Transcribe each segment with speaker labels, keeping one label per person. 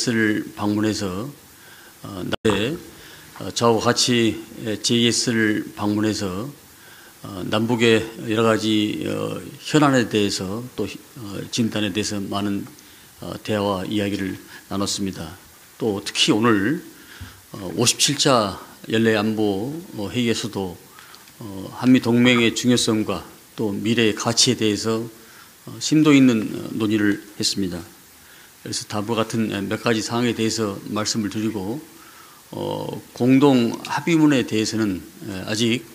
Speaker 1: JS를 방문해서 저와 같이 JS를 방문해서 남북의 여러 가지 현안에 대해서 또 진단에 대해서 많은 대화와 이야기를 나눴습니다. 또 특히 오늘 57차 연례안보 회의에서도 한미 동맹의 중요성과 또 미래의 가치에 대해서 심도 있는 논의를 했습니다. 그래서 다음과 같은 몇 가지 사항에 대해서 말씀을 드리고 공동 합의문에 대해서는 아직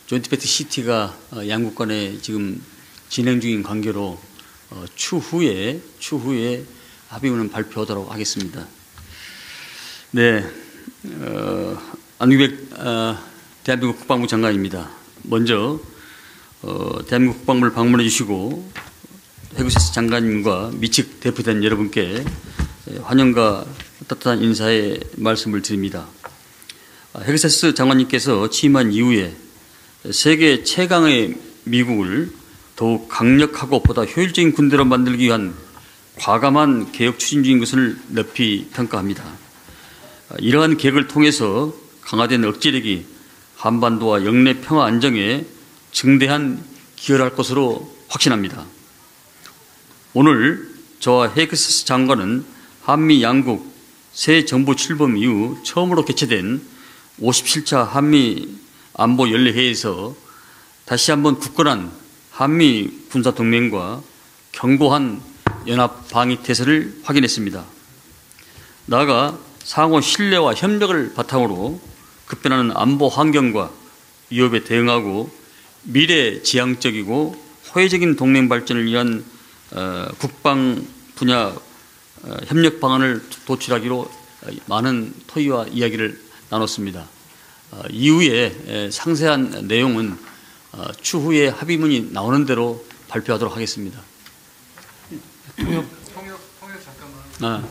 Speaker 1: 조인트 팩트 CT가 양국 간에 지금 진행 중인 관계로 추후에 합의문을 발표하도록 하겠습니다. 네, 안규백 대한민국 국방부 장관입니다. 먼저 대한민국 국방부를 방문해 주시고 해구세스 장관님과 미측 대표단 여러분께 환영과 따뜻한 인사의 말씀을 드립니다. 해구세스 장관님께서 취임한 이후에 세계 최강의 미국을 더욱 강력하고 보다 효율적인 군대로 만들기 위한 과감한 개혁 추진 중인 것을 높이 평가합니다. 이러한 계획을 통해서 강화된 억제력이 한반도와 영내 평화 안정에 증대한 기여를 할 것으로 확신합니다. 오늘 저와 해구세스 장관은 한미 양국 새 정부 출범 이후 처음으로 개최된 57차 한미 안보 연례회의에서 다시 한번 굳건한 한미 군사 동맹과 견고한 연합 방위 태세를 확인했습니다. 나아가 상호 신뢰와 협력을 바탕으로 급변하는 안보 환경과 위협에 대응하고 미래지향적이고 호혜적인 동맹 발전을 위한 국방 분야 협력 방안을 도출하기로 많은 토의와 이야기를 나눴습니다. 이후에 상세한 내용은 추후에 합의문이 나오는 대로 발표하도록 하겠습니다.
Speaker 2: 통역 잠깐만.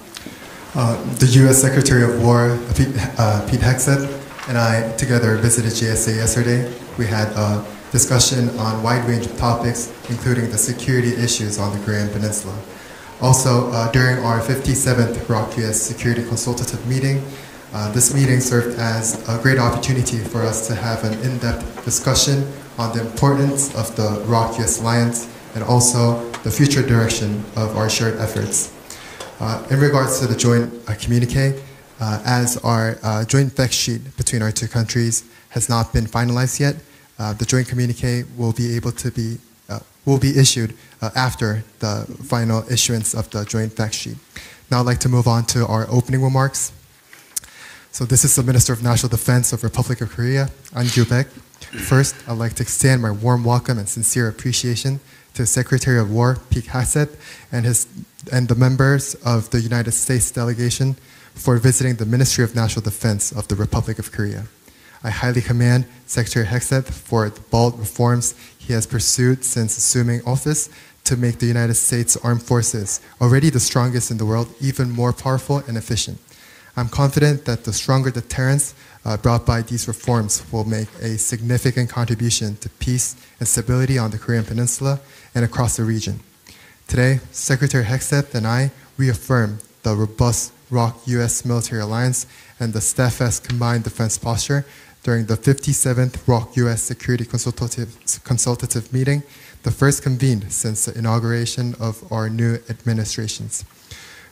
Speaker 3: The U.S. Secretary of War, Pete Hegseth, and I together visited GSA yesterday. We had a discussion on a wide range of topics, including the security issues on the Korean Peninsula. Also, during our 57th ROK-US Security Consultative Meeting, this meeting served as a great opportunity for us to have an in-depth discussion on the importance of the ROK-US alliance and also the future direction of our shared efforts. In regards to the joint communique, as our joint fact sheet between our two countries has not been finalized yet, the joint communique will be issued after the final issuance of the joint fact sheet. Now I'd like to move on to our opening remarks. So this is the Minister of National Defense of Republic of Korea, An Gyu-baek. First, I'd like to extend my warm welcome and sincere appreciation to Secretary of War Pete Hegseth and the members of the United States delegation for visiting the Ministry of National Defense of the Republic of Korea. I highly commend Secretary Hegseth for the bold reforms he has pursued since assuming office to make the United States Armed Forces, already the strongest in the world, even more powerful and efficient. I'm confident that the stronger deterrence brought by these reforms will make a significant contribution to peace and stability on the Korean Peninsula and across the region. Today, Secretary Hegseth and I reaffirm the robust ROK-US military alliance and the steadfast combined defense posture during the 57th ROK-US Security Consultative Meeting, the first convened since the inauguration of our new administrations.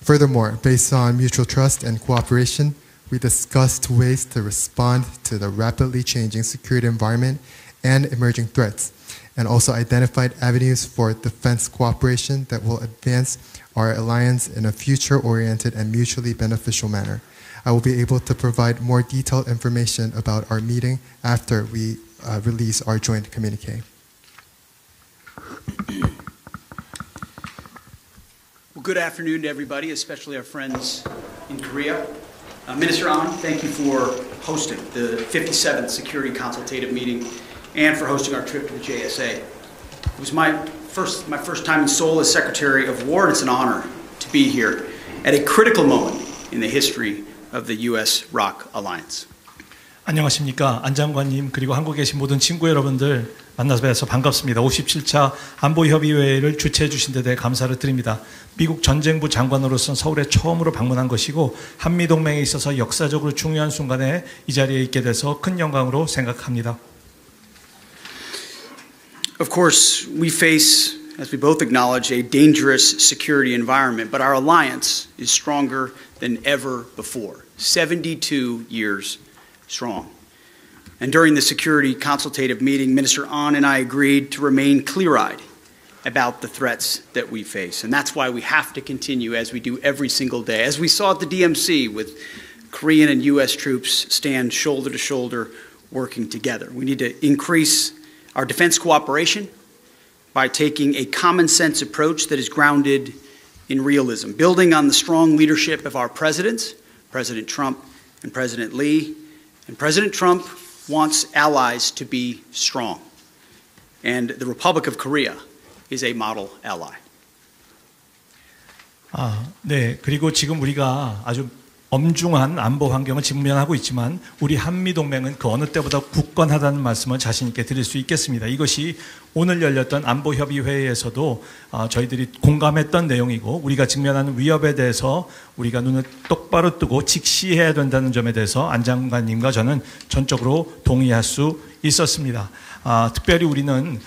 Speaker 3: Furthermore, based on mutual trust and cooperation, we discussed ways to respond to the rapidly changing security environment and emerging threats, and also identified avenues for defense cooperation that will advance our alliance in a future-oriented and mutually beneficial manner. I will be able to provide more detailed information about our meeting after we release our joint communique.
Speaker 4: Well, good afternoon to everybody, especially our friends in Korea. Minister An, thank you for hosting the 57th Security Consultative Meeting and for hosting our trip to the JSA. It was my first time in Seoul as Secretary of War, and it's an honor to be here at a critical moment in the history of the U.S.-ROK alliance.
Speaker 2: 안녕하십니까, 안 장관님, 그리고 한국에 계신 모든 친구 여러분들,
Speaker 5: 만나서 뵈서 반갑습니다. 57차 안보협의회를 주최해 주신 데 대해 감사를 드립니다. 미국 전쟁부 장관으로서 서울에 처음으로 방문한 것이고 한미동맹에 있어서 역사적으로 중요한 순간에 이 자리에 있게 돼서 큰 영광으로 생각합니다.
Speaker 4: Of course, we face, as we both acknowledge, a dangerous security environment, but our alliance is stronger than ever before, 72 years strong. And during the security consultative meeting, Minister Ahn and I agreed to remain clear-eyed about the threats that we face. And that's why we have to continue, as we do every single day. As we saw at the DMC with Korean and U.S. troops stand shoulder to shoulder working together. We need to increase our defense cooperation by taking a common sense approach that is grounded in realism, building on the strong leadership of our presidents, President Trump and President Lee. And President Trump wants allies to be strong. And the Republic of Korea is a model ally.
Speaker 5: 네. 그리고 지금 우리가 아주 엄중한 안보 환경을 직면하고 있지만 우리 한미동맹은 그 어느 때보다 굳건하다는 말씀을 자신 있게 드릴 수 있겠습니다. 이것이 오늘 열렸던 안보협의회에서도 저희들이 공감했던 내용이고 우리가 직면하는 위협에 대해서 우리가 눈을 똑바로 뜨고 직시해야 된다는 점에 대해서 안 장관님과 저는 전적으로 동의할 수 있었습니다. 특별히 우리는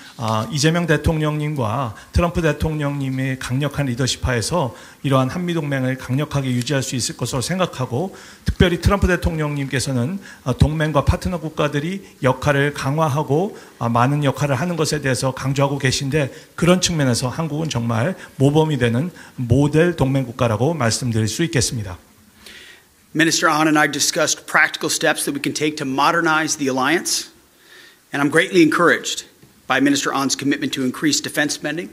Speaker 5: 이재명 대통령님과 트럼프 대통령님의 강력한 리더십 하에서 이러한 한미동맹을 강력하게 유지할 수 있을 것으로 생각하고 특별히 트럼프 대통령님께서는 동맹과 파트너 국가들이 역할을 강화하고 많은 역할을 하는 것에 대해서 강조하고 계신데 그런 측면에서 한국은 정말 모범이 되는 모델 동맹국가라고 말씀드릴 수 있겠습니다.
Speaker 4: Minister Ahn and I discussed practical steps that we can take to modernize the alliance. And I'm greatly encouraged by Minister Ahn's commitment to increase defense spending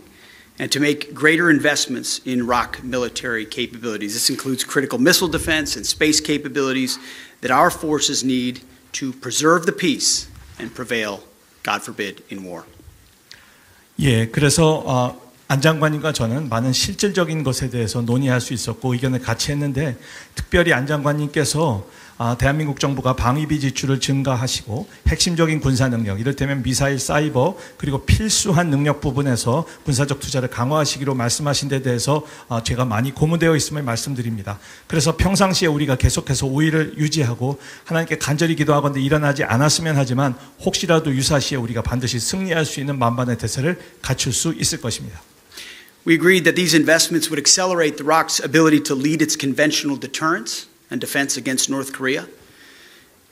Speaker 4: and to make greater investments in ROK military capabilities. This includes critical missile defense and space capabilities that our forces need to preserve the peace and prevail, God forbid, in war.
Speaker 5: 예, 그래서 안 장관님과 저는 많은 실질적인 것에 대해서 논의할 수 있었고 의견을 같이 했는데 특별히 안 장관님께서 대한민국 정부가 방위비 지출을 증가하시고 핵심적인 군사 능력, 이를테면 미사일, 사이버 그리고 필수한 능력 부분에서 군사적 투자를 강화하시기로 말씀하신 데 대해서 제가 많이 고무되어 있음을 말씀드립니다. 그래서 평상시에 우리가 계속해서 우위를 유지하고 하나님께 간절히 기도하건대 일어나지 않았으면 하지만 혹시라도 유사시에 우리가 반드시 승리할 수 있는 만반의 대세를 갖출 수 있을 것입니다.
Speaker 4: We agreed that these investments would accelerate the ROK's ability to lead its conventional deterrence and defense against North Korea.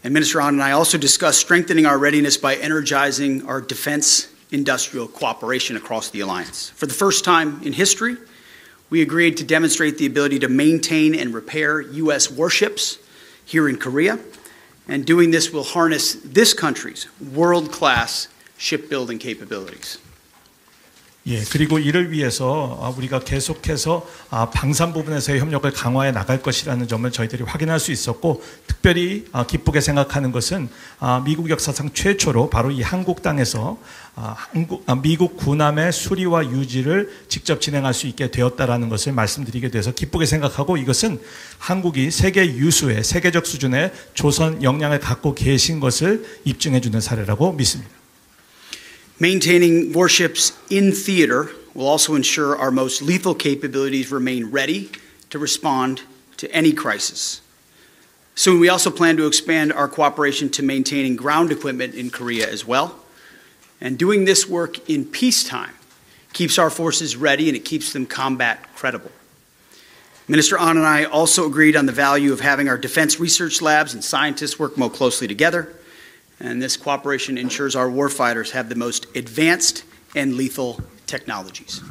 Speaker 4: And Minister Ahn and I also discussed strengthening our readiness by energizing our defense industrial cooperation across the alliance. For the first time in history, we agreed to demonstrate the ability to maintain and repair U.S. warships here in Korea. And doing this will harness this country's world-class shipbuilding capabilities.
Speaker 5: 예, 그리고 이를 위해서 우리가 계속해서 방산 부분에서의 협력을 강화해 나갈 것이라는 점을 저희들이 확인할 수 있었고 특별히 기쁘게 생각하는 것은 미국 역사상 최초로 바로 이 한국 땅에서 미국 군함의 수리와 유지를 직접 진행할 수 있게 되었다라는 것을 말씀드리게 돼서 기쁘게 생각하고 이것은 한국이 세계 유수의 세계적 수준의 조선 역량을 갖고 계신 것을 입증해 주는 사례라고 믿습니다.
Speaker 4: Maintaining warships in theater will also ensure our most lethal capabilities remain ready to respond to any crisis. Soon, we also plan to expand our cooperation to maintaining ground equipment in Korea as well. And doing this work in peacetime keeps our forces ready and it keeps them combat credible. Minister Ahn and I also agreed on the value of having our defense research labs and scientists work more closely together. And this cooperation ensures our warfighters have the most advanced and lethal technologies.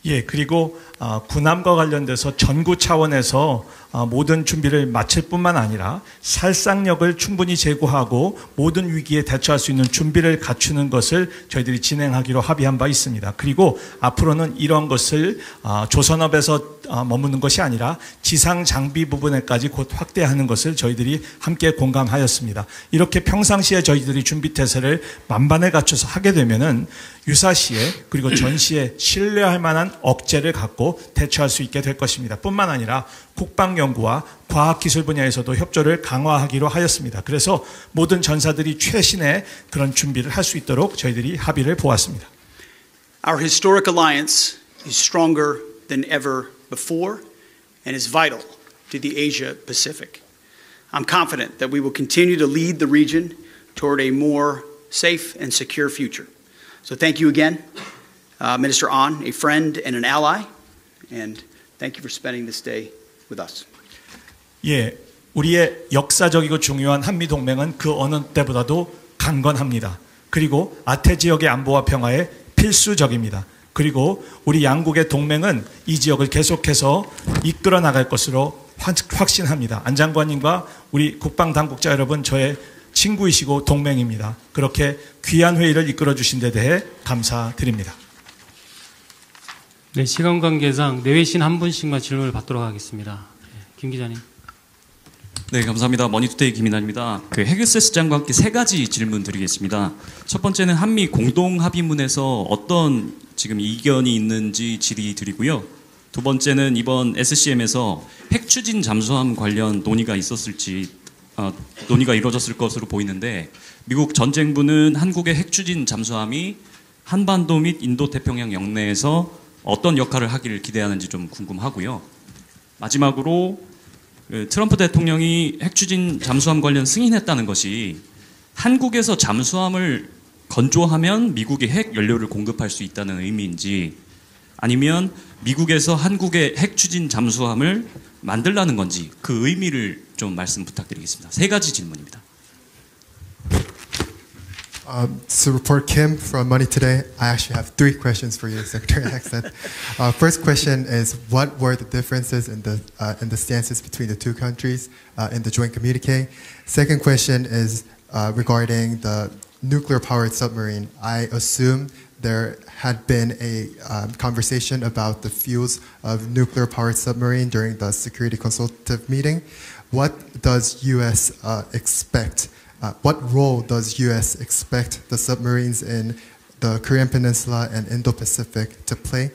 Speaker 5: 예, 그리고 군함과 관련돼서 전구 차원에서 모든 준비를 마칠 뿐만 아니라 살상력을 충분히 제고하고 모든 위기에 대처할 수 있는 준비를 갖추는 것을 저희들이 진행하기로 합의한 바 있습니다. 그리고 앞으로는 이런 것을 조선업에서 머무는 것이 아니라 지상 장비 부분에까지 곧 확대하는 것을 저희들이 함께 공감하였습니다. 이렇게 평상시에 저희들이 준비 태세를 만반에 갖춰서 하게 되면은 유사시에 그리고 전시에 신뢰할 만한 억제를 갖고 방식으로 대처할 수 있게 될 것입니다. 뿐만 아니라 국방연구와 과학기술 분야에서도 협조를 강화하기로 하였습니다. 그래서 모든 전사들이 최신의 그런 준비를 할 수 있도록 저희들이 합의를 보았습니다.
Speaker 4: Our historic alliance is stronger than ever before and is vital to the Asia Pacific. I'm confident that we will continue to lead the region toward a more safe and secure future. So thank you again, Minister An, a friend and an ally, and thank you for spending this day with us.
Speaker 5: 예, 우리의 역사적이고 중요한 한미 동맹은 그 어느 때보다도 강건합니다. 그리고 아태 지역의 안보와 평화에 필수적입니다. 그리고 우리 양국의 동맹은 이 지역을 계속해서 이끌어 나갈 것으로 확신합니다. 안 장관님과 우리 국방당국자 여러분 저의 친구이시고 동맹입니다. 그렇게 귀한 회의를 이끌어 주신 데 대해 감사드립니다.
Speaker 6: 네, 시간 관계상 내외신 한 분씩만 질문을 받도록 하겠습니다. 김 기자님.
Speaker 7: 네, 감사합니다. 머니투데이 김인환입니다. 헤그세스 장관께 세 가지 질문 드리겠습니다. 첫 번째는 한미 공동 합의문에서 어떤 지금 이견이 있는지 질의 드리고요. 두 번째는 이번 SCM에서 핵 추진 잠수함 관련 논의가 있었을지 논의가 이루어졌을 것으로 보이는데 미국 전쟁부는 한국의 핵 추진 잠수함이 한반도 및 인도태평양 영내에서 어떤 역할을 하기를 기대하는지 좀 궁금하고요. 마지막으로 트럼프 대통령이 핵 추진 잠수함 관련 승인했다는 것이 한국에서 잠수함을 건조하면 미국이 핵 연료를 공급할 수 있다는 의미인지 아니면 미국에서 한국의 핵 추진 잠수함을 만들라는 건지 그 의미를 좀 말씀 부탁드리겠습니다. 세 가지 질문입니다.
Speaker 3: So report Kim from Money Today. I actually have 3 questions for you, Secretary Hagseth. First question is, what were the differences in the stances between the two countries in the joint communique? Second question is regarding the nuclear-powered submarine. I assume there had been a conversation about the fuels of nuclear-powered submarine during the Security Consultative Meeting. What does U.S. expect? What role does U.S. expect the submarines in the Korean Peninsula and Indo-Pacific to play?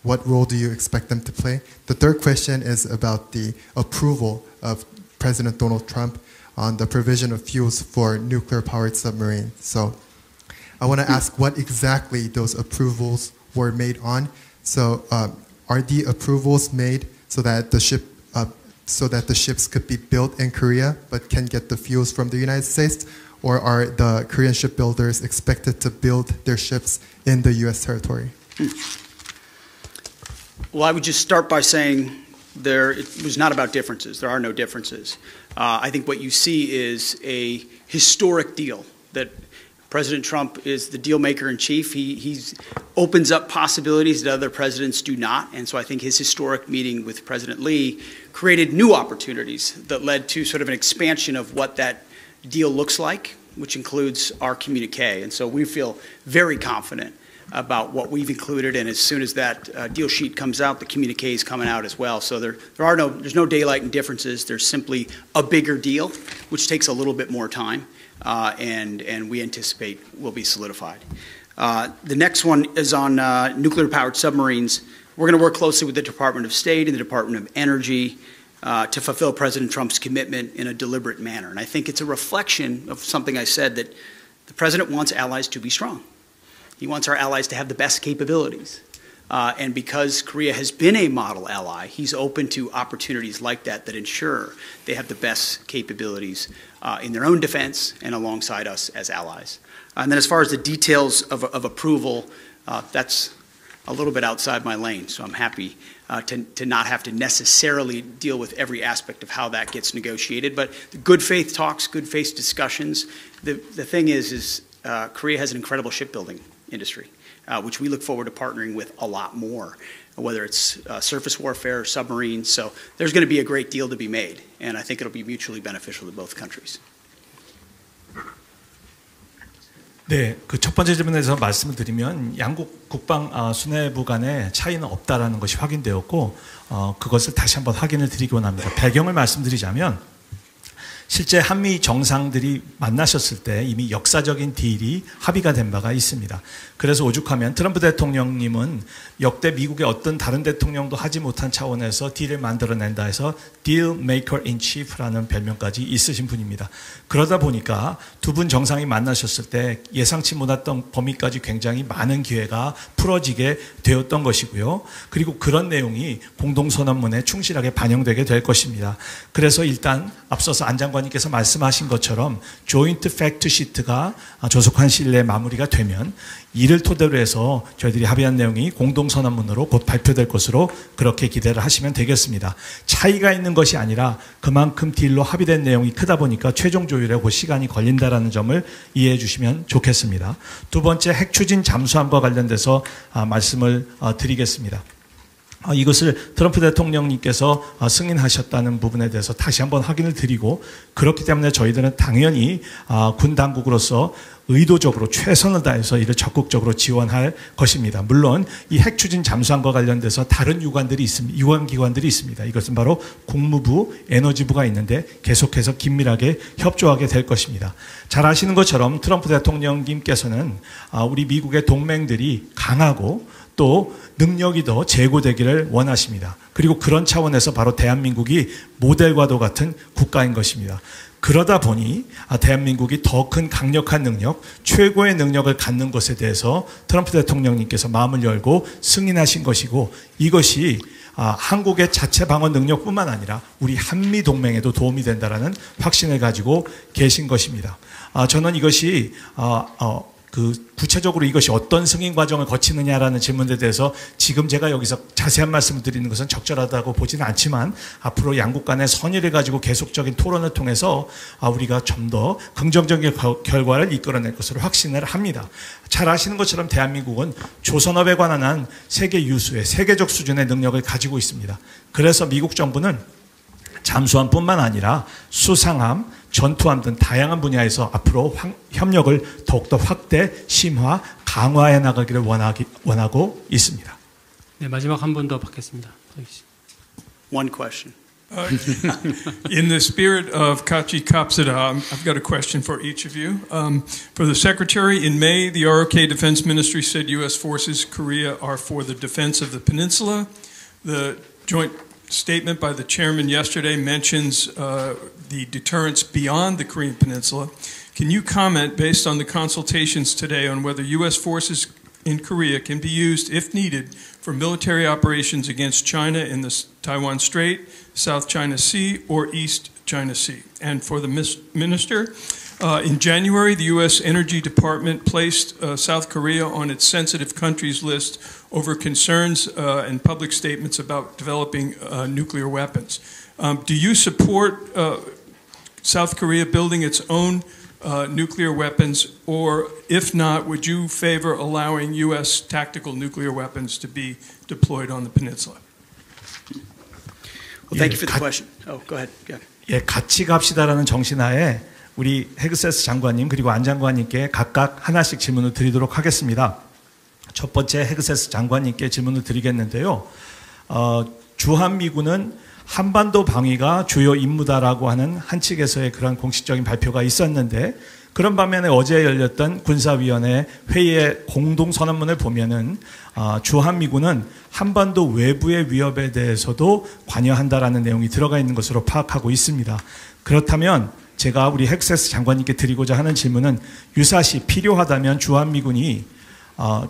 Speaker 3: What role do you expect them to play? The third question is about the approval of President Donald Trump on the provision of fuels for nuclear-powered submarines. So I want to ask what exactly those approvals were made on. So are the approvals made so that the ships could be built in Korea but can get the fuels from the United States? Or are the Korean shipbuilders expected to build their ships in the U.S. territory?
Speaker 4: Well, I would just start by saying it was not about differences. There are no differences. I think what you see is a historic deal that President Trump is the deal maker in chief. He opens up possibilities that other presidents do not. And so I think his historic meeting with President Lee created new opportunities that led to sort of an expansion of what that deal looks like, which includes our communique. And so we feel very confident about what we've included. And as soon as that deal sheet comes out, the communique is coming out as well. So there's no daylight and differences. There's simply a bigger deal, which takes a little bit more time. And we anticipate will be solidified. The next one is on nuclear-powered submarines. We're going to work closely with the Department of State and the Department of Energy to fulfill President Trump's commitment in a deliberate manner. And I think it's a reflection of something I said, that the President wants allies to be strong. He wants our allies to have the best capabilities. And because Korea has been a model ally, he's open to opportunities like that that ensure they have the best capabilities in their own defense and alongside us as allies. And then as far as the details of approval, that's a little bit outside my lane, so I'm happy to not have to necessarily deal with every aspect of how that gets negotiated. But the good faith talks, good faith discussions. The thing is Korea has an incredible shipbuilding industry, which we look forward to partnering with a lot more, whether it's surface warfare or submarines. So there's going to be a great deal to be made, and I think it'll be mutually beneficial to both countries.
Speaker 5: 네, 그 첫 번째 질문에서 말씀을 드리면 양국 국방 수뇌부 간의 차이는 없다라는 것이 확인되었고 그것을 다시 한번 확인을 드리기 원합니다. 배경을 말씀드리자면 실제 한미 정상들이 만나셨을 때 이미 역사적인 딜이 합의가 된 바가 있습니다. 그래서 오죽하면 트럼프 대통령님은 역대 미국의 어떤 다른 대통령도 하지 못한 차원에서 딜을 만들어낸다 해서 Deal Maker in Chief라는 별명까지 있으신 분입니다. 그러다 보니까 두 분 정상이 만나셨을 때 예상치 못했던 범위까지 굉장히 많은 기회가 풀어지게 되었던 것이고요. 그리고 그런 내용이 공동선언문에 충실하게 반영되게 될 것입니다. 그래서 일단 앞서서 안 장관님께서 말씀하신 것처럼 조인트 팩트 시트가 조속한 시일 내에 마무리가 되면 이를 토대로 해서 저희들이 합의한 내용이 공동선언문으로 곧 발표될 것으로 그렇게 기대를 하시면 되겠습니다. 차이가 있는 것이 아니라 그만큼 딜로 합의된 내용이 크다 보니까 최종 조율에 그 시간이 걸린다라는 점을 이해해 주시면 좋겠습니다. 두 번째, 핵 추진 잠수함과 관련돼서 말씀을 드리겠습니다. 이것을 트럼프 대통령님께서 승인하셨다는 부분에 대해서 다시 한번 확인을 드리고, 그렇기 때문에 저희들은 당연히 군 당국으로서 의도적으로 최선을 다해서 이를 적극적으로 지원할 것입니다. 물론 이 핵 추진 잠수함과 관련돼서 다른 유관기관들이 있습니다. 이것은 바로 국무부, 에너지부가 있는데 계속해서 긴밀하게 협조하게 될 것입니다. 잘 아시는 것처럼 트럼프 대통령님께서는 우리 미국의 동맹들이 강하고 또 능력이 더 제고되기를 원하십니다. 그리고 그런 차원에서 바로 대한민국이 모델과도 같은 국가인 것입니다. 그러다 보니 대한민국이 더 큰 강력한 능력, 최고의 능력을 갖는 것에 대해서 트럼프 대통령님께서 마음을 열고 승인하신 것이고, 이것이 한국의 자체 방어 능력뿐만 아니라 우리 한미 동맹에도 도움이 된다라는 확신을 가지고 계신 것입니다. 저는 이것이 구체적으로 이것이 어떤 승인 과정을 거치느냐라는 질문에 대해서 지금 제가 여기서 자세한 말씀을 드리는 것은 적절하다고 보지는 않지만, 앞으로 양국 간의 선의를 가지고 계속적인 토론을 통해서 우리가 좀 더 긍정적인 결과를 이끌어낼 것으로 확신을 합니다. 잘 아시는 것처럼 대한민국은 조선업에 관한 한 세계 유수의 세계적 수준의 능력을 가지고 있습니다. 그래서 미국 정부는 잠수함뿐만 아니라 수상함, 전투함 등 다양한 분야에서 앞으로 협력을 더욱더 확대, 심화, 강화해 나가기를 원하고 있습니다.
Speaker 6: 네, 마지막 한 분 더 받겠습니다.
Speaker 4: One question.
Speaker 2: In the spirit of Kachi Kapsada, I've got a question for each of you. For the Secretary, in May, the ROK Defense Ministry said U.S. forces in Korea are for the defense of the peninsula. The joint statement by the chairman yesterday mentions the deterrence beyond the Korean Peninsula. Can you comment, based on the consultations today, on whether U.S. forces in Korea can be used, if needed, for military operations against China in the Taiwan Strait, South China Sea, or East China Sea? And for the minister, in January, the U.S. Energy Department placed South Korea on its sensitive countries list over concerns and public statements about developing nuclear weapons. Do you support South Korea building its own nuclear weapons, or if not, would you favor allowing U.S. tactical nuclear weapons to be deployed on the peninsula?
Speaker 4: Well, thank you for the question. Oh, go ahead.
Speaker 5: 예, 같이 갑시다라는 정신하에 우리 헤그세스 장관님 그리고 안 장관님께 각각 하나씩 질문을 드리도록 하겠습니다. 첫 번째 헤그세스 장관님께 질문을 드리겠는데요. 주한미군은 한반도 방위가 주요 임무다라고 하는 한 측에서의 그런 공식적인 발표가 있었는데, 그런 반면에 어제 열렸던 군사위원회 회의의 공동선언문을 보면은 주한미군은 한반도 외부의 위협에 대해서도 관여한다라는 내용이 들어가 있는 것으로 파악하고 있습니다. 그렇다면 제가 우리 헤그세스 장관님께 드리고자 하는 질문은, 유사시 필요하다면 주한미군이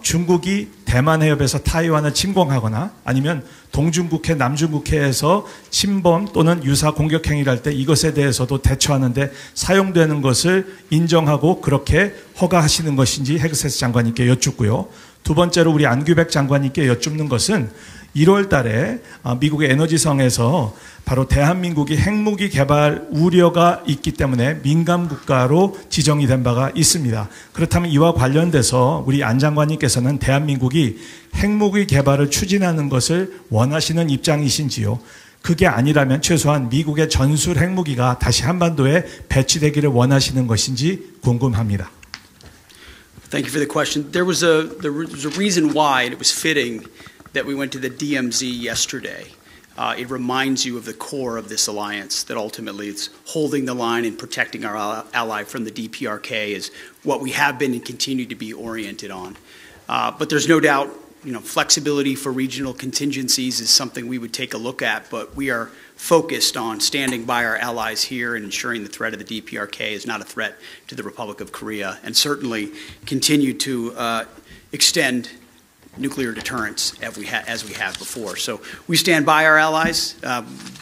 Speaker 5: 중국이 대만 해협에서 타이완을 침공하거나 아니면 동중국해, 남중국해에서 침범 또는 유사 공격 행위를 할 때 이것에 대해서도 대처하는데 사용되는 것을 인정하고 그렇게 허가하시는 것인지 헤그세스 장관님께 여쭙고요. 두 번째로 우리 안규백 장관님께 여쭙는 것은 1월 달에 미국의 에너지성에서 바로 대한민국이 핵무기 개발 우려가 있기 때문에 민감 국가로 지정이 된 바가 있습니다. 그렇다면 이와 관련돼서 우리 안 장관님께서는 대한민국이 핵무기 개발을 추진하는 것을 원하시는 입장이신지요? 그게 아니라면 최소한 미국의 전술 핵무기가 다시 한반도에 배치되기를 원하시는 것인지 궁금합니다.
Speaker 4: Thank you for the question. There was a reason why, and it was fitting that we went to the DMZ yesterday. it reminds you of the core of this alliance, that ultimately it's holding the line and protecting our ally from the DPRK is what we have been and continue to be oriented on. But there's no doubt, flexibility for regional contingencies is something we would take a look at, but we are focused on standing by our allies here and ensuring the threat of the DPRK is not a threat to the Republic of Korea, and certainly continue to extend nuclear deterrence as we have before. So we stand by our allies.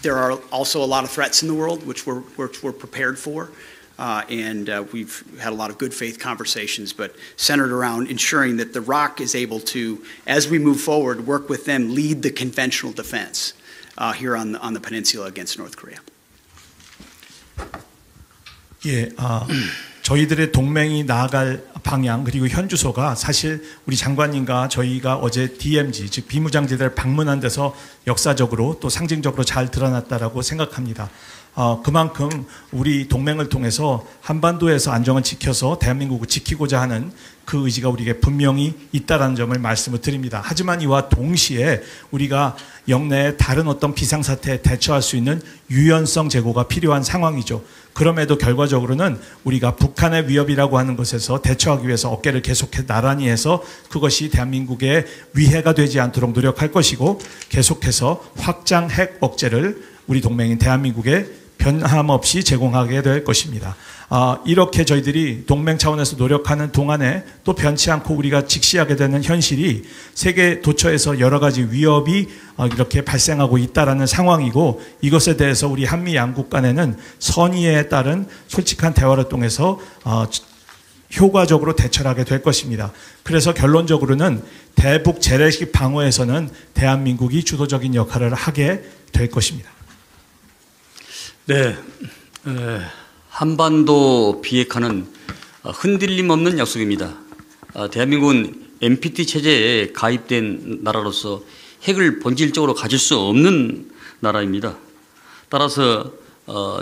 Speaker 4: There are also a lot of threats in the world which we're prepared for, and we've had a lot of good faith conversations, but centered around ensuring that the ROC is able to, as we move forward, work with them, lead the conventional defense here on the peninsula against North Korea.
Speaker 5: 예, 저희들의 동맹이 나아갈 방향 그리고 현주소가 사실 우리 장관님과 저희가 어제 DMZ 즉 비무장지대를 방문한 데서 역사적으로 또 상징적으로 잘 드러났다라고 생각합니다. 그만큼 우리 동맹을 통해서 한반도에서 안정을 지켜서 대한민국을 지키고자 하는 그 의지가 우리에게 분명히 있다라는 점을 말씀을 드립니다. 하지만 이와 동시에 우리가 영내의 다른 어떤 비상사태에 대처할 수 있는 유연성 제고가 필요한 상황이죠. 그럼에도 결과적으로는 우리가 북한의 위협이라고 하는 것에서 대처하기 위해서 어깨를 계속해 나란히 해서 그것이 대한민국의 위해가 되지 않도록 노력할 것이고 계속해서 확장 핵 억제를 우리 동맹인 대한민국에 변함없이 제공하게 될 것입니다. 이렇게 저희들이 동맹 차원에서 노력하는 동안에 또 변치 않고 우리가 직시하게 되는 현실이 세계 도처에서 여러 가지 위협이 이렇게 발생하고 있다라는 상황이고 이것에 대해서 우리 한미 양국 간에는 선의에 따른 솔직한 대화를 통해서 효과적으로 대처를 하게 될 것입니다. 그래서 결론적으로는 대북 재래식 방어에서는 대한민국이 주도적인 역할을 하게 될 것입니다.
Speaker 1: 네, 한반도 비핵화는 흔들림 없는 약속입니다. 대한민국은 NPT 체제에 가입된 나라로서 핵을 본질적으로 가질 수 없는 나라입니다. 따라서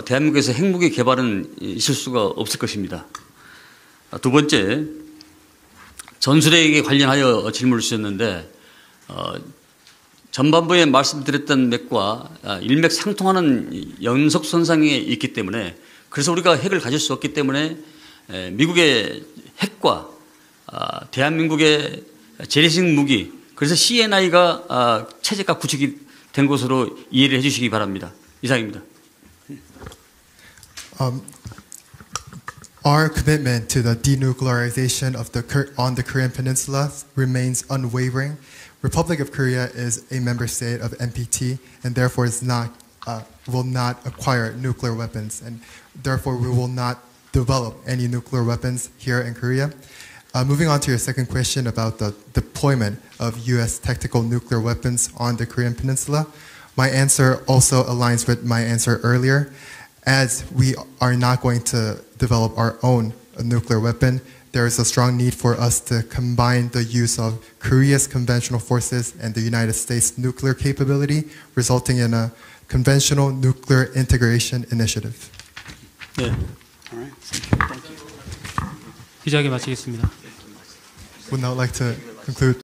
Speaker 1: 대한민국에서 핵무기 개발은 있을 수가 없을 것입니다. 두 번째, 전술핵에 관련하여 질문을 주셨는데 전반부에 말씀드렸던 맥과 일맥상통하는 연속선상에 있기 때문에 그래서 우리가 핵을 가질 수 없기 때문에 미국의 핵과 대한민국의 재래식 무기 그래서 CNI가 체제가 구축이 된 것으로 이해를 해 주시기 바랍니다. 이상입니다.
Speaker 3: Our commitment to the denuclearization on the Korean Peninsula remains unwavering. Republic of Korea is a member state of NPT and therefore will not acquire nuclear weapons, and therefore we will not develop any nuclear weapons here in Korea. Moving on to your second question about the deployment of U.S. tactical nuclear weapons on the Korean Peninsula, my answer also aligns with my answer earlier. As we are not going to develop our own nuclear weapon, there is a strong need for us to combine the use of Korea's conventional forces and the United States nuclear capability, resulting in a conventional nuclear integration initiative.
Speaker 1: 네.
Speaker 6: 기자회견 마치겠습니다.
Speaker 3: Would now like to conclude